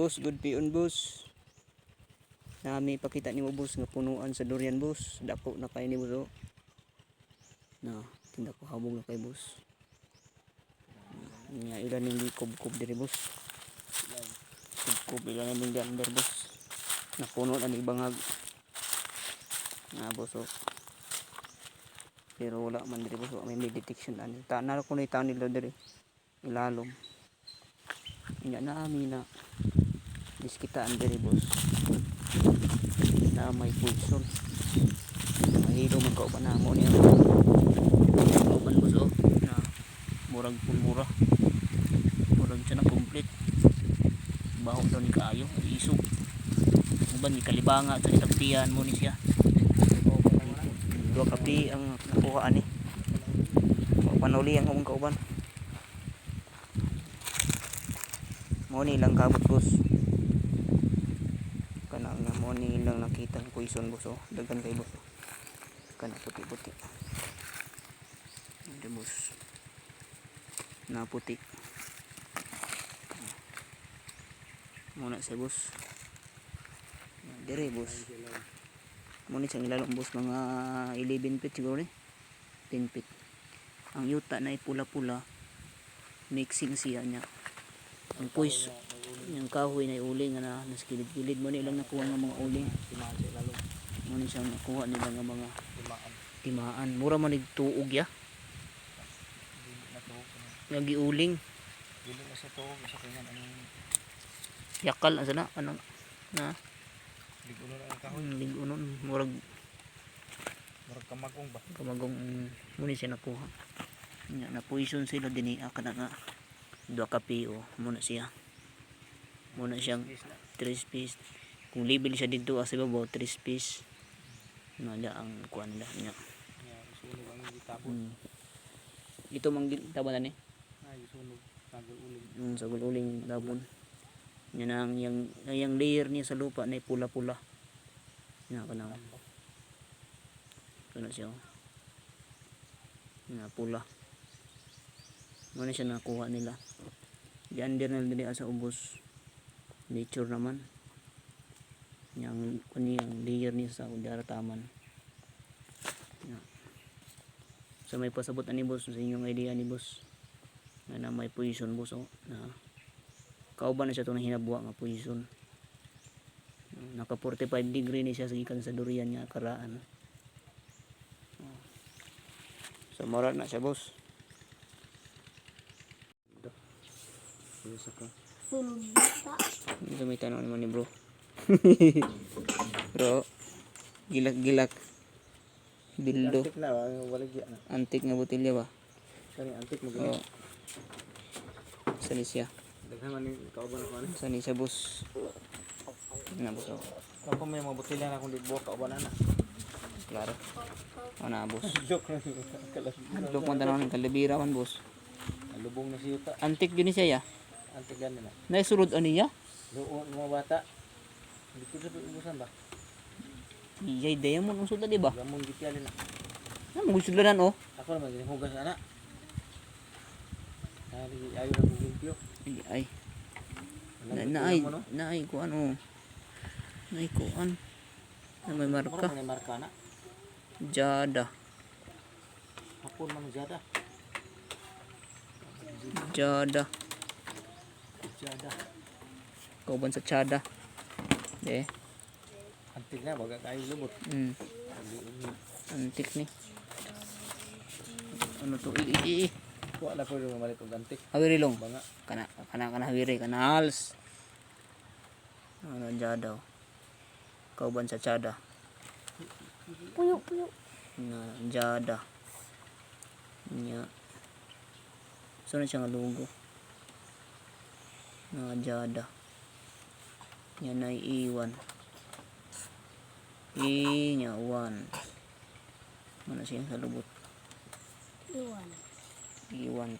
boss, good pion boss. Nami pakita nimo boss nga punuan sa durian boss. Dako na kay ni boss oh. Na, tinda ko habog na kay boss. Nya ila ning likob-kob diri boss. Kob ila ning gander boss. Napuno na ni bangag. Na boss oh. Pero wala man diri boss, may detection ani. Tanar ko ni taon nila diri. Ilalom. Nya nami na diskitaan diri boss. Na may pulson. Mahilo man ka uban na mo niya. Uban boss oh. Na murag pulmura. Murag siya na complete. Baho daw ni kaayo, isog. Uban ni kalibanga sa itagtian mo ni siya. Dua kapi ang nakuha ani. Panuli ang umong kauban. Mo ni lang kabot boss. Kana nga mo ni lang nakita ang poison boss oh. Daghan kay boss. Kana puti-puti. Ito boss. Na puti. Muna sa boss. Dire boss. Muna siyang ilalong boss mga 11 feet siguro ni. 10 feet. Ang yuta na pula-pula. Mixing siya niya. Ang puis yung kahoy na uling na nasa kilid-kilid mo nilang nakuha ng mga uling. Muna siyang nakuha nila ng mga timaan. Mura man nagtuog ya. Yung giuling. Dili na sa tuog sa kanya anong Yakal asa na ano na ligunon ang kahoy. Ligunon murag Kamagong ba? Kamagong muna siya nakuha. Nya na poison sila dinhi kana nga duha ka PO muna siya. Muna siyang 3 piece. Kung level siya dito sa babaw 3 piece. Nala ang kuan nila nya. Sunog ang gitabon. Ito mang tabanan ni. Ay sunog sagol uling. Sagol uling tabon. Yan ang yung layer niya sa lupa na pula-pula. Yan kana. Kana siya. Na pula. Muna siya nakuha nila. Diyan din nila sa ubos. Nature naman. Yang kuniyang layer niya sa udara taman. Yan. So may pasabot ani boss sa inyong idea ni boss. Na may poison boss oh. Na kauban na siya itong hinabuwa nga poison. Naka 45 degree ni siya sa gikan sa durian niya karaan. So mara na siya boss. Isa ka. Ito may tanong naman ni bro. Bro, gilak-gilak. Bildo. Antik na waligya na. Antik nga botilya ba? Kani antik mo Oo. Sani siya. daghan man ni kauban ko ani. Sani siya boss. Na boss. Kapag may mga botelya na kung di buwak kauban na. Klaro. Ana boss. Joke lang. Kalas. Lok man tanong ng kalibira man boss. Lubong na siya ta. Antik yun siya ya. Antik gan na. Naisulod ani ya. Doon mga bata. Dito sa ubusan ba? Iyay diamond ang sulod di ba? Gamon gitiali na. Na mo suludan oh. Ako naman gihugas ana. Ayo na limpyo. Ay. Naay ko ano. Naay ko an. Na may marka. May marka na. Jada. Hapon man jada. Jada. Jada. Kauban sa Chada. De. Antik na baga kayo lubot. Antik ni. Ano to? Wala ko yung mamalit og antik. Hawiri long. Banga. Kana hawiri kana hals. Ano Jada. Kauban sa Chada. Puyo. Na Jada. Nya. So na siya nga logo. Na Jada. Yan ay iwan. Nya 1. Mana siya sa lubot. Iwan. Iwan.